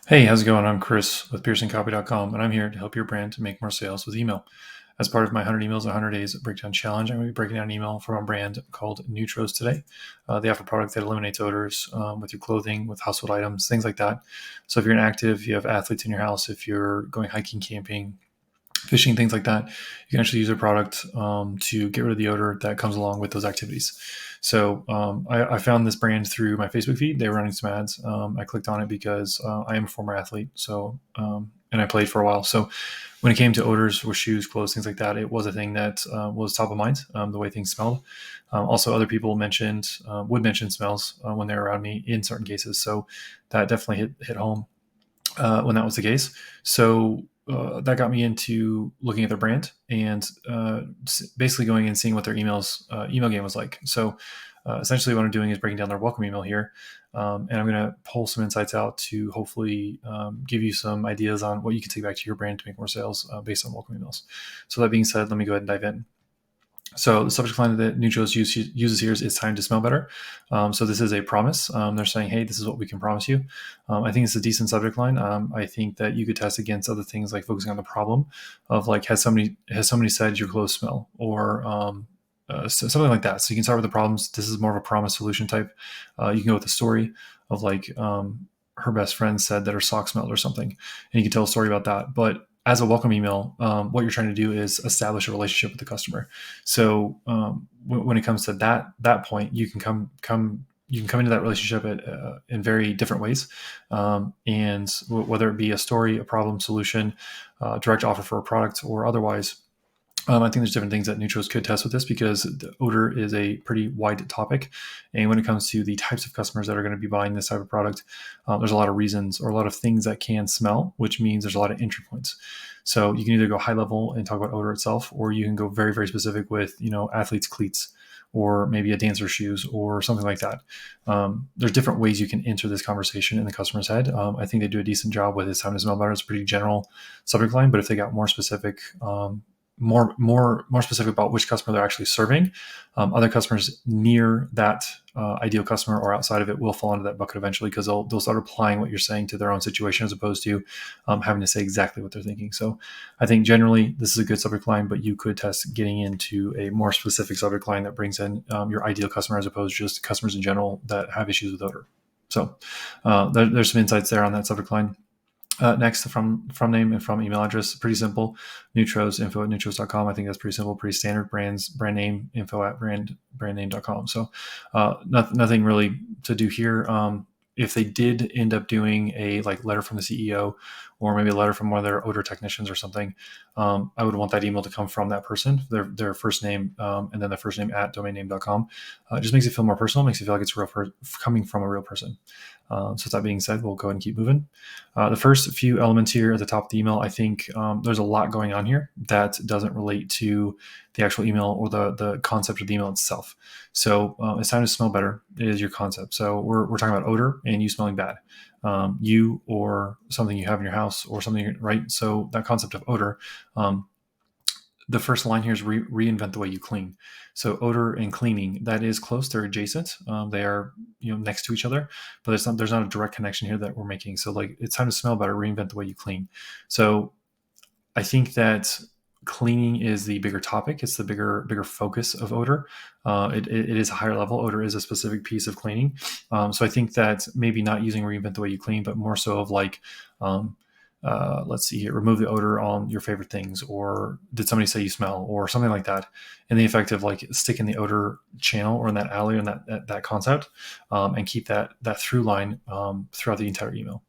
Hey, how's it going? I'm Chris with PearsonCopy.com, and I'm here to help your brand to make more sales with email. As part of my 100 Emails in 100 Days Breakdown Challenge, I'm going to be breaking down an email from a brand called Nutroz today. They offer a product that eliminates odors with your clothing, with household items, things like that. So if you're an active, you have athletes in your house, if you're going hiking, camping, fishing, things like that, you can actually use a product to get rid of the odor that comes along with those activities. So I found this brand through my Facebook feed. They were running some ads. I clicked on it because I am a former athlete, and I played for a while. So when it came to odors with shoes, clothes, things like that, it was a thing that was top of mind. The way things smelled. Also, other people would mention smells when they were around me in certain cases. So that definitely hit home when that was the case. So that got me into looking at their brand and basically going and seeing what their email game was like. So essentially, what I'm doing is breaking down their welcome email here, and I'm going to pull some insights out to hopefully give you some ideas on what you can take back to your brand to make more sales based on welcome emails. So that being said, let me go ahead and dive in. So the subject line that Nutroz uses here is "It's time to smell better." So this is a promise. They're saying, "Hey, this is what we can promise you." I think it's a decent subject line. I think that you could test against other things like focusing on the problem of like has somebody said your clothes smell or something like that. So you can start with the problems. This is more of a promise solution type. You can go with the story of like her best friend said that her socks smelled or something, and you can tell a story about that. But as a welcome email, what you're trying to do is establish a relationship with the customer. So when it comes to that point, you can come into that relationship in very different ways, and whether it be a story, a problem, solution, direct offer for a product, or otherwise. I think there's different things that Nutroz could test with this because the odor is a pretty wide topic. And when it comes to the types of customers that are going to be buying this type of product, there's a lot of reasons or a lot of things that can smell, which means there's a lot of entry points. So you can either go high level and talk about odor itself, or you can go very, very specific with, athletes' cleats or maybe a dancer's shoes or something like that. There's different ways you can enter this conversation in the customer's head. I think they do a decent job with "It's time to smell better." It's a pretty general subject line, but if they got more specific, more specific about which customer they're actually serving. Other customers near that ideal customer or outside of it will fall into that bucket eventually because they'll start applying what you're saying to their own situation as opposed to having to say exactly what they're thinking. So I think generally this is a good subject line, but you could test getting into a more specific subject line that brings in your ideal customer as opposed to just customers in general that have issues with odor. So there's some insights there on that subject line. Next, from name and from email address, pretty simple. Nutroz, info@nutroz.com. I think that's pretty simple, pretty standard. Brand name, info@brandname.com. So nothing really to do here. If they did end up doing a like letter from the CEO or maybe a letter from one of their odor technicians or something, I would want that email to come from that person, their first name, and then their first name at domainname.com. It just makes it feel more personal, makes it feel like it's coming from a real person. So that being said, we'll go ahead and keep moving. The first few elements here at the top of the email, I think there's a lot going on here that doesn't relate to the actual email or the concept of the email itself. So "It's time to smell better" is your concept. So we're talking about odor and you smelling bad. You or something you have in your house or something, right? So that concept of odor, the first line here is reinvent the way you clean. So odor and cleaning, that is close. They're adjacent. They are next to each other, but there's not a direct connection here that we're making. So like "It's time to smell better, reinvent the way you clean." So I think that cleaning is the bigger topic. It's the bigger focus of odor. It is a higher level. Odor is a specific piece of cleaning. So I think that maybe not using "reinvent the way you clean," but more so of like, let's see here, remove the odor on your favorite things, or did somebody say you smell, or something like that. And the effect of like sticking the odor channel or in that alley or in that concept, and keep that through line throughout the entire email.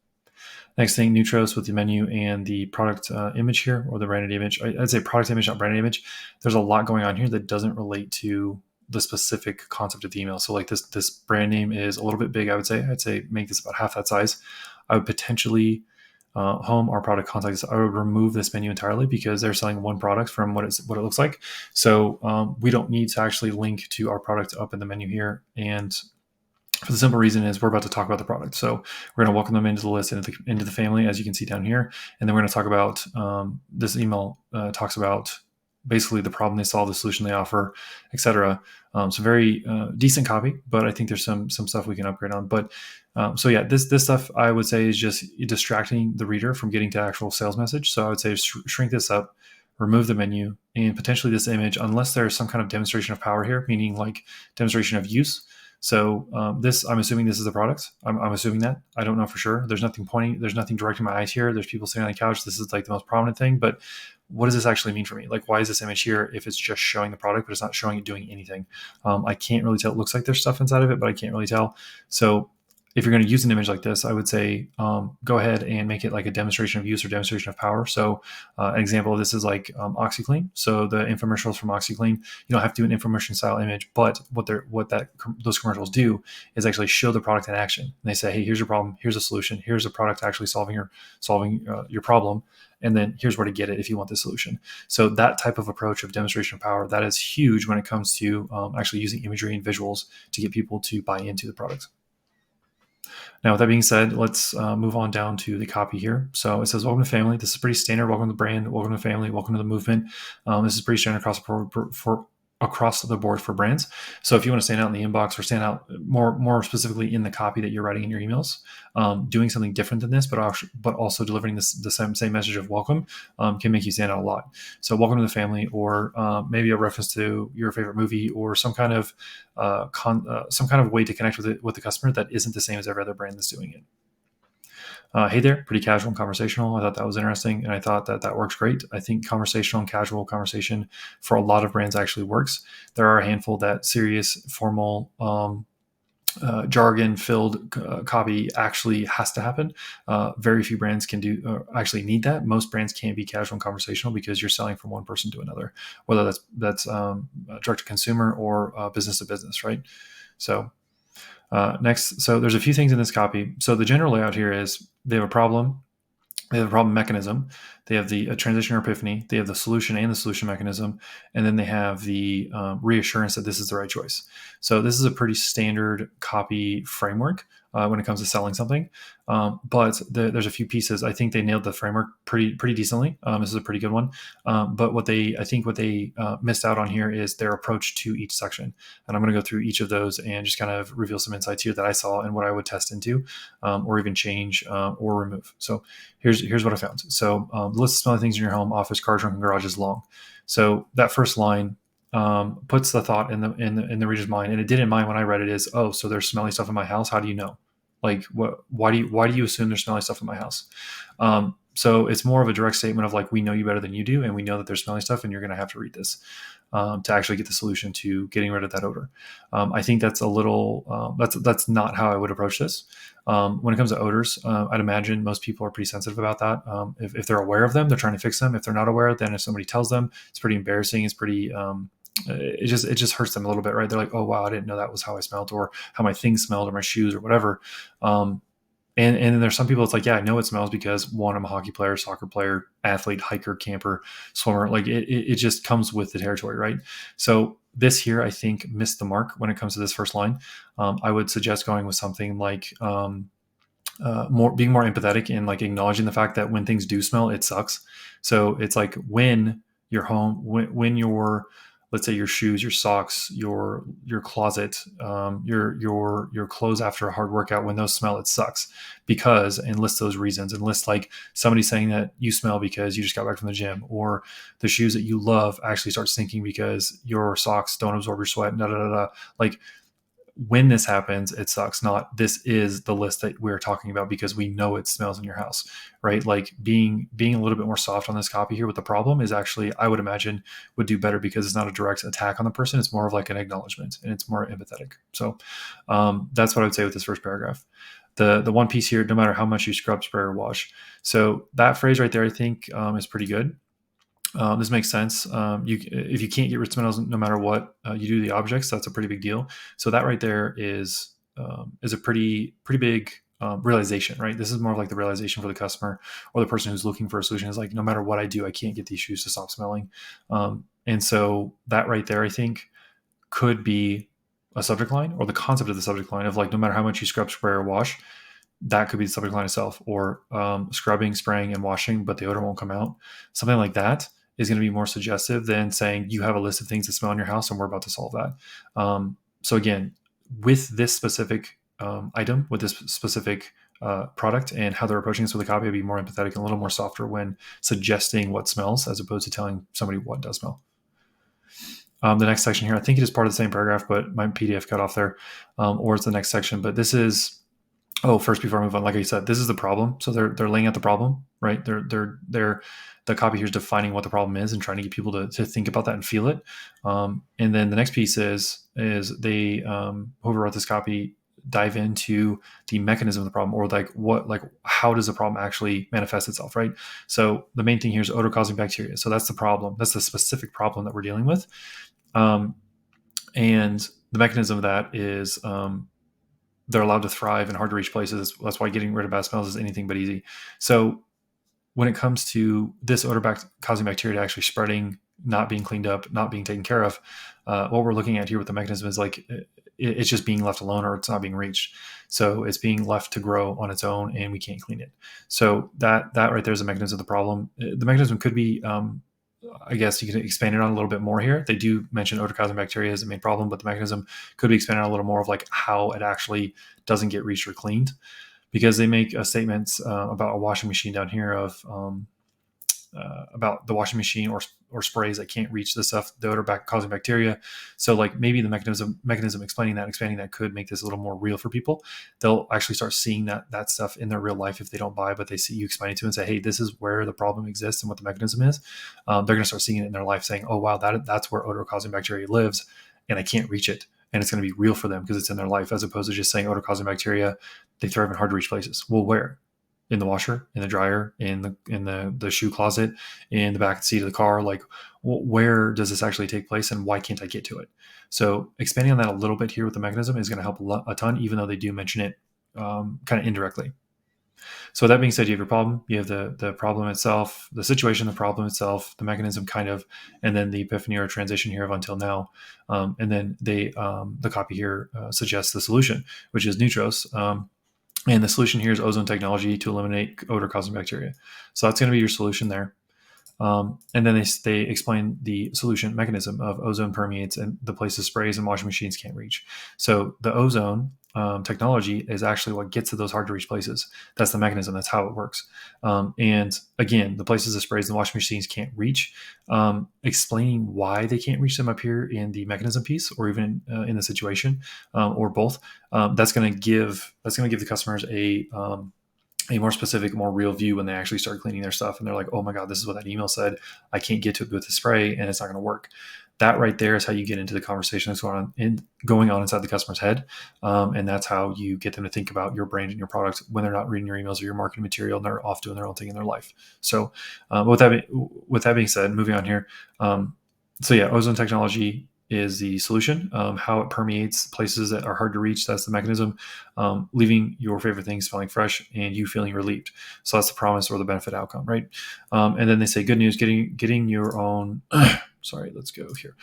Next thing, Nutroz with the menu and the product image here, or the branded image. I'd say product image, not branded image. There's a lot going on here that doesn't relate to the specific concept of the email. So like this brand name is a little bit big, I would say. I'd say make this about half that size. I would potentially home or product contacts. I would remove this menu entirely because they're selling one product from what it looks like. So we don't need to actually link to our product up in the menu here. And for the simple reason is we're about to talk about the product. So we're going to welcome them into the list, into the family, as you can see down here. And then we're going to talk about this email talks about basically the problem they solve, the solution they offer, etc. So very decent copy, but I think there's some stuff we can upgrade on. But so yeah, this stuff I would say is just distracting the reader from getting to actual sales message. So I would say shrink this up, remove the menu, and potentially this image, unless there's some kind of demonstration of power here, meaning like demonstration of use. So this, I'm assuming this is the product. I'm assuming that. I don't know for sure. There's nothing pointing. There's nothing directing my eyes here. There's people sitting on the couch. This is like the most prominent thing. But what does this actually mean for me? Like, why is this image here if it's just showing the product, but it's not showing it doing anything? I can't really tell. It looks like there's stuff inside of it, but I can't really tell. So if you're going to use an image like this, I would say go ahead and make it like a demonstration of use or demonstration of power. So an example of this is like OxyClean. So the infomercials from OxyClean, you don't have to do an infomercial style image, but those commercials do is actually show the product in action. And they say, hey, here's your problem, here's a solution, here's a product actually solving your problem, and then here's where to get it if you want the solution. So that type of approach of demonstration of power, that is huge when it comes to actually using imagery and visuals to get people to buy into the product. Now, with that being said, let's move on down to the copy here. So it says, welcome to family. This is pretty standard. Welcome to the brand. Welcome to family. Welcome to the movement. This is pretty standard across the board for brands. So if you want to stand out in the inbox or stand out more specifically in the copy that you're writing in your emails, doing something different than this, but also delivering the same message of welcome can make you stand out a lot. So welcome to the family, or maybe a reference to your favorite movie, or some kind of way to connect with the customer that isn't the same as every other brand that's doing it. Hey there, pretty casual and conversational. I thought that was interesting, and I thought that works great. I think conversational and casual conversation for a lot of brands actually works. There are a handful that serious, formal, jargon-filled copy actually has to happen. Very few brands can actually need that. Most brands can be casual and conversational because you're selling from one person to another, whether that's direct to consumer or business to business, right? So next, so there's a few things in this copy. So the general layout here is they have a problem. They have a problem mechanism. They have the transition or epiphany. They have the solution and the solution mechanism. And then they have the reassurance that this is the right choice. So this is a pretty standard copy framework when it comes to selling something. But there's a few pieces. I think they nailed the framework pretty decently. This is a pretty good one. But what they missed out on here is their approach to each section. And I'm going to go through each of those and just kind of reveal some insights here that I saw and what I would test into, or even change or remove. So here's what I found. So the list of smelly things in your home, office, car, trunk, and garage is long. So that first line puts the thought in the reader's mind, and it did in mine when I read it, is, oh, so there's smelly stuff in my house. How do you know? Like, why do you assume there's smelly stuff in my house? So it's more of a direct statement of like, we know you better than you do, and we know that there's smelly stuff, and you're going to have to read this to actually get the solution to getting rid of that odor. I think that's a little that's not how I would approach this. When it comes to odors, I'd imagine most people are pretty sensitive about that. If they're aware of them, they're trying to fix them. If they're not aware, then if somebody tells them, it's pretty embarrassing. It's pretty it just hurts them a little bit, right? They're like, oh wow, I didn't know that was how I smelled, or how my things smelled, or my shoes, or whatever. And then there's some people, it's like, yeah, I know it smells because, one, I'm a hockey player, soccer player, athlete, hiker, camper, swimmer. Like it just comes with the territory, right? So this here, I think, missed the mark when it comes to this first line. I would suggest going with something like being more empathetic and like acknowledging the fact that when things do smell, it sucks. So it's like when you're home, when you're, let's say, your shoes, your socks, your closet, your clothes after a hard workout, when those smell, it sucks. Because, and list those reasons, and list like somebody saying that you smell because you just got back from the gym, or the shoes that you love actually start stinking because your socks don't absorb your sweat. Like, when this happens, it sucks. Not this is the list that we're talking about because we know it smells in your house, right? Like being a little bit more soft on this copy here with the problem is actually, I would imagine, would do better because it's not a direct attack on the person. It's more of like an acknowledgement, and it's more empathetic. So that's what I would say with this first paragraph. The one piece here, no matter how much you scrub, spray, or wash. So that phrase right there, I think is pretty good. This makes sense. If you can't get rid of smells, no matter what you do to the objects, that's a pretty big deal. So that right there is a pretty big realization, right? This is more of like the realization for the customer or the person who's looking for a solution, is like, no matter what I do, I can't get these shoes to stop smelling. And so that right there, I think, could be a subject line, or the concept of the subject line of like, no matter how much you scrub, spray, or wash, that could be the subject line itself, or scrubbing, spraying, and washing, but the odor won't come out. Something like that is going to be more suggestive than saying you have a list of things that smell in your house and we're about to solve that. So again, with this specific item, with this specific product and how they're approaching this with a copy, I'd be more empathetic and a little more softer when suggesting what smells as opposed to telling somebody what does smell. The next section here, I think it is part of the same paragraph, but my PDF cut off there, or it's the next section. But this is, first before I move on, like I said, this is the problem. So they're laying out the problem, right? The copy here is defining what the problem is and trying to get people to think about that and feel it. And then the next piece is they whoever wrote this copy dive into the mechanism of the problem, or how does the problem actually manifest itself, right? So the main thing here is odor causing bacteria. So that's the problem. That's the specific problem that we're dealing with. And the mechanism of that is they're allowed to thrive in hard to reach places. That's why getting rid of bad smells is anything but easy. So when it comes to this odor causing bacteria actually spreading, not being cleaned up, not being taken care of, what we're looking at here with the mechanism is it's just being left alone, or it's not being reached. So it's being left to grow on its own and we can't clean it. So that right there is a mechanism of the problem. The mechanism could be, I guess you can expand it on a little bit more here. They do mention odor causing bacteria as the main problem, but the mechanism could be expanded on a little more of how it actually doesn't get reached or cleaned, because they make statements about a washing machine down here about the washing machine or sprays that can't reach the stuff, the odor causing bacteria. So maybe the mechanism expanding that could make this a little more real for people. They'll actually start seeing that stuff in their real life if they don't buy, but they see you explain it to them and say, hey, this is where the problem exists and what the mechanism is. They're going to start seeing it in their life, saying, oh wow, that's where odor causing bacteria lives and I can't reach it. And it's going to be real for them because it's in their life, as opposed to just saying odor causing bacteria, they thrive in hard to reach places. Well, where? In the washer, in the dryer, in the shoe closet, in the back seat of the car. Where does this actually take place and why can't I get to it? So expanding on that a little bit here with the mechanism is going to help a ton, even though they do mention it kind of indirectly. So that being said, you have your problem, you have the problem itself, the situation, the problem itself, the mechanism and then the epiphany or transition here of until now. And then the copy here suggests the solution, which is Nutroz. And the solution here is ozone technology to eliminate odor causing bacteria. So that's going to be your solution there. And then they explain the solution mechanism of ozone permeates and the places sprays and washing machines can't reach. So the ozone technology is actually what gets to those hard to reach places. That's the mechanism. That's how it works. And again, the places the sprays and washing machines can't reach, explaining why they can't reach them up here in the mechanism piece, or even in the situation, or both. That's going to give the customers a more specific, more real view when they actually start cleaning their stuff. And they're like, oh my God, this is what that email said. I can't get to it with the spray and it's not going to work. That right there is how you get into the conversation that's going on inside the customer's head. And that's how you get them to think about your brand and your product when they're not reading your emails or your marketing material and they're off doing their own thing in their life. So with that being said, moving on here. Ozone technology is the solution. How it permeates places that are hard to reach, that's the mechanism. Leaving your favorite things smelling fresh and you feeling relieved. So that's the promise or the benefit outcome, right? And then they say good news, getting your own sorry, let's go here.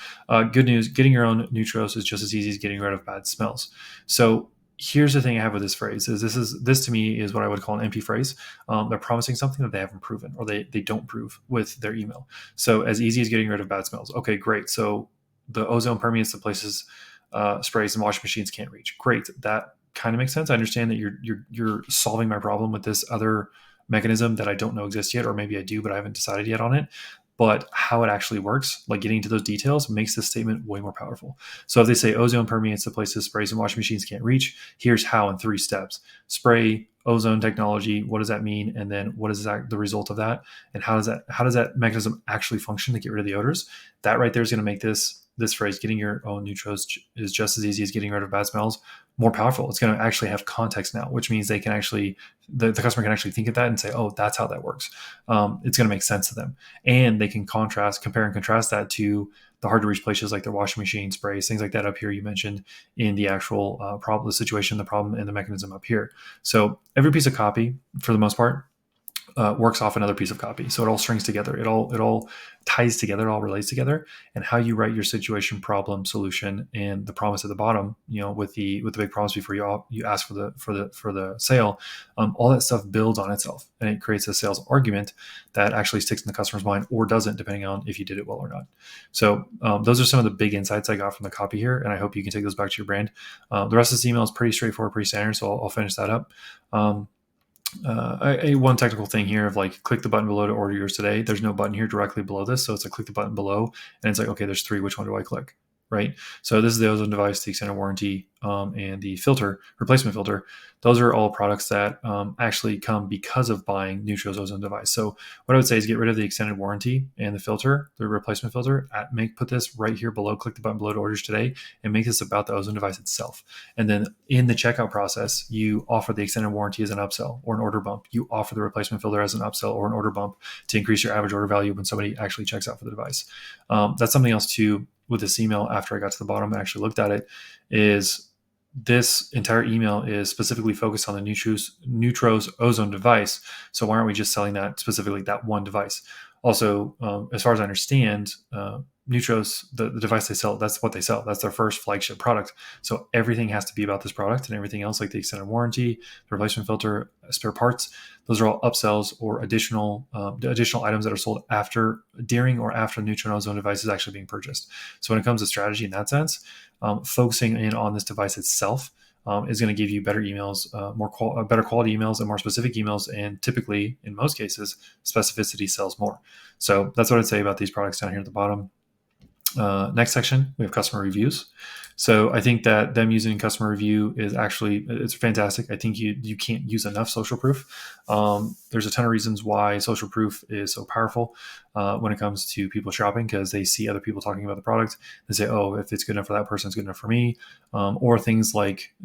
Good news, getting your own Nutroz is just as easy as getting rid of bad smells. So here's the thing I have with this phrase is this to me is what I would call an empty phrase. They're promising something that they haven't proven, or they don't prove with their email. So as easy as getting rid of bad smells. Okay, great. So the ozone permeates the places sprays and washing machines can't reach. Great. That kind of makes sense. I understand that you're solving my problem with this other mechanism that I don't know exists yet, or maybe I do, but I haven't decided yet on it. But how it actually works, like getting into those details, makes this statement way more powerful. So if they say ozone permeates the places sprays and washing machines can't reach, here's how in 3 steps. Spray, ozone technology, what does that mean? And then what is the result of that? And how does that mechanism actually function to get rid of the odors? That right there is going to make this phrase, getting your own Nutroz is just as easy as getting rid of bad smells, more powerful. It's going to actually have context now, which means they can actually, the customer can actually think of that and say, oh, that's how that works. It's going to make sense to them. And they can compare and contrast that to the hard to reach places like their washing machine, sprays, things like that up here you mentioned in the actual problem, the situation, the problem, and the mechanism up here. So every piece of copy, for the most part, works off another piece of copy. So it all strings together. It all ties together. It all relates together. And how you write your situation, problem, solution, and the promise at the bottom, with the big promise before you ask for the sale, all that stuff builds on itself, and it creates a sales argument that actually sticks in the customer's mind or doesn't, depending on if you did it well or not. So those are some of the big insights I got from the copy here, and I hope you can take those back to your brand. The rest of this email is pretty straightforward, pretty standard. So I'll finish that up. One technical thing here of like click the button below to order yours today. There's no button here directly below this, so it's like click the button below, and it's like, okay, there's 3. Which one do I click? Right. So this is the ozone device, the extended warranty, and the replacement filter. Those are all products that actually come because of buying Nutroz ozone device. So what I would say is get rid of the extended warranty and the filter, the replacement filter. Put this right here below. Click the button below to orders today, and make this about the ozone device itself. And then in the checkout process, you offer the extended warranty as an upsell or an order bump. You offer the replacement filter as an upsell or an order bump to increase your average order value when somebody actually checks out for the device. That's something else too. With this email, after I got to the bottom and actually looked at it, is this entire email is specifically focused on the Nutroz ozone device. So why aren't we just selling that specifically, that one device? Also, as far as I understand, Nutroz, the device they sell, that's what they sell. That's their first flagship product. So everything has to be about this product, and everything else, like the extended warranty, the replacement filter, spare parts, those are all upsells or additional items that are sold during or after the Nutroz ozone device is actually being purchased. So when it comes to strategy in that sense, focusing in on this device itself is going to give you better emails, better quality emails, and more specific emails. And typically, in most cases, specificity sells more. So that's what I'd say about these products down here at the bottom. Next section, we have customer reviews. So I think that them using customer review it's fantastic. I think you can't use enough social proof. There's a ton of reasons why social proof is so powerful when it comes to people shopping, because they see other people talking about the product. They say, oh, if it's good enough for that person, it's good enough for me. Or things like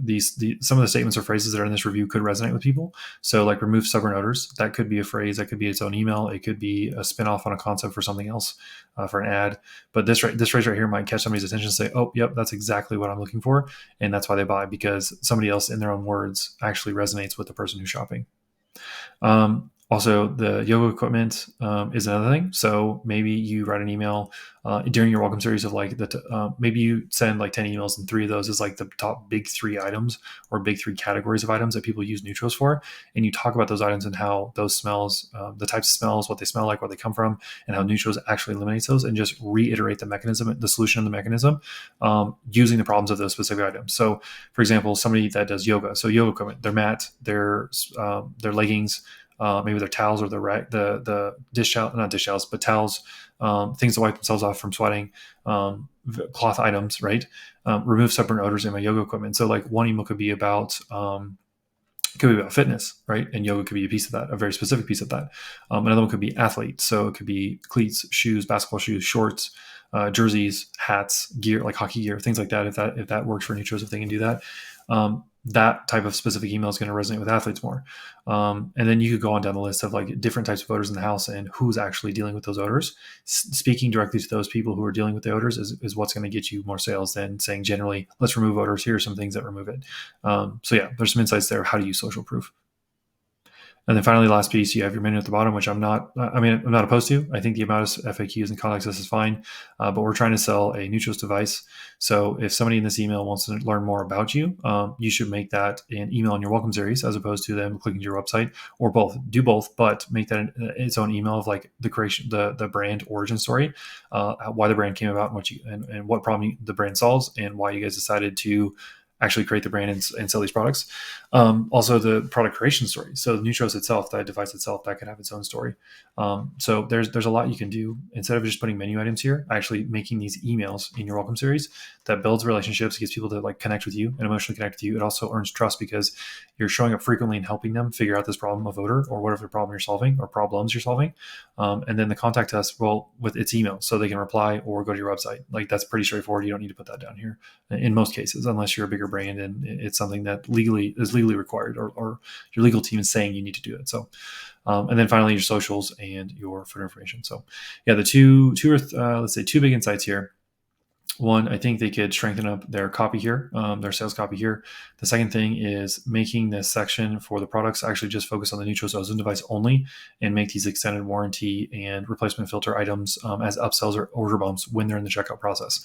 some of the statements or phrases that are in this review could resonate with people. So like remove stubborn odors. That could be a phrase. That could be its own email. It could be a spinoff on a concept for something else, for an ad. But this phrase right here might catch somebody's attention and say, oh, yep, that's exactly what I'm looking for. And that's why they buy, because somebody else in their own words actually resonates with the person who's shopping. Also, the yoga equipment is another thing. So maybe you write an email during your welcome series of like maybe you send like 10 emails, and 3 of those is like the top big 3 items or big 3 categories of items that people use Nutroz for. And you talk about those items and how those smells, the types of smells, what they smell like, where they come from, and how Nutroz actually eliminates those, and just reiterate the mechanism, the solution of the mechanism, using the problems of those specific items. So for example, somebody that does yoga, so yoga equipment, their mat, their leggings, maybe their towels or the dish towel, not dish towels, but towels, things to wipe themselves off from sweating, cloth items, right? Remove stubborn odors in my yoga equipment. So like one email could be about fitness, right? And yoga could be a piece of that, a very specific piece of that. Another one could be athletes. So it could be cleats, shoes, basketball shoes, shorts, jerseys, hats, gear, like hockey gear, things like that. If that works for Nutroz, if they can do that. That type of specific email is going to resonate with athletes more. And then you could go on down the list of like different types of odors in the house and who's actually dealing with those odors. Speaking directly to those people who are dealing with the odors is what's going to get you more sales than saying generally, let's remove odors. Here are some things that remove it. So yeah, there's some insights there. How to use social proof. And then finally, last piece, you have your menu at the bottom, which I'm not opposed to. I think the amount of FAQs and contact us is fine, but we're trying to sell a Nutroz device. So if somebody in this email wants to learn more about you, you should make that an email in your welcome series as opposed to them clicking to your website, or both. Do both, but make that its own email of like the creation, the brand origin story, why the brand came about, and what problem the brand solves, and why you guys decided to actually create the brand and sell these products. Also the product creation story. So Nutroz itself, that device itself, that can have its own story. So there's a lot you can do instead of just putting menu items here, actually making these emails in your welcome series that builds relationships, gets people to like connect with you and emotionally connect with you. It also earns trust because you're showing up frequently and helping them figure out this problem of odor or whatever problem you're solving or problems you're solving. And then the contact us, with its email, so they can reply or go to your website. Like that's pretty straightforward. You don't need to put that down here in most cases, unless you're a bigger brand and it's something that is legally required, or your legal team is saying you need to do it. So, and then finally your socials and your footer information. So yeah, the two big insights here One, I think they could strengthen up their copy here, their sales copy here. The second thing is making this section for the products actually just focus on the Nutroz ozone device only, and make these extended warranty and replacement filter items as upsells or order bumps when they're in the checkout process.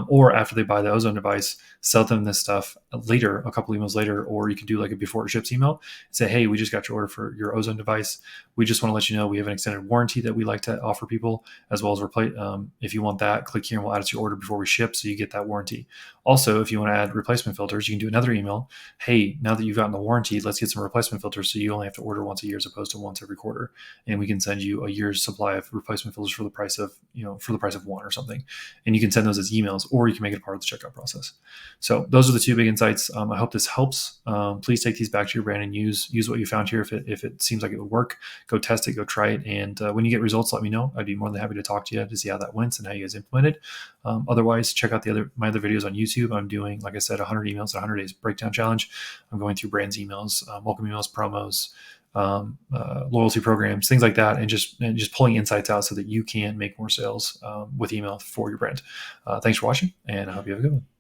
Or after they buy the ozone device, sell them this stuff later, a couple emails later, or you can do like a before it ships email. Say, hey, we just got your order for your ozone device. We just want to let you know we have an extended warranty that we like to offer people, as well as replace. If you want that, click here and we'll add it to your order before we ship, so you get that warranty. Also, if you want to add replacement filters, you can do another email. Hey, now that you've gotten the warranty, let's get some replacement filters, so you only have to order once a year as opposed to once every quarter, and we can send you a year's supply of replacement filters for the price of one or something. And you can send those as emails, or you can make it part of the checkout process. So those are the two big insights. I hope this helps. Please take these back to your brand and use what you found here. If it seems like it would work, go test it, go try it, and when you get results, let me know. I'd be more than happy to talk to you to see how that went and how you guys implemented. Otherwise, check out my other videos on YouTube. I'm doing, like I said, 100 emails, 100 days breakdown challenge. I'm going through brands emails, welcome emails, promos, loyalty programs, things like that, and just pulling insights out so that you can make more sales with email for your brand. Thanks for watching, and I hope you have a good one.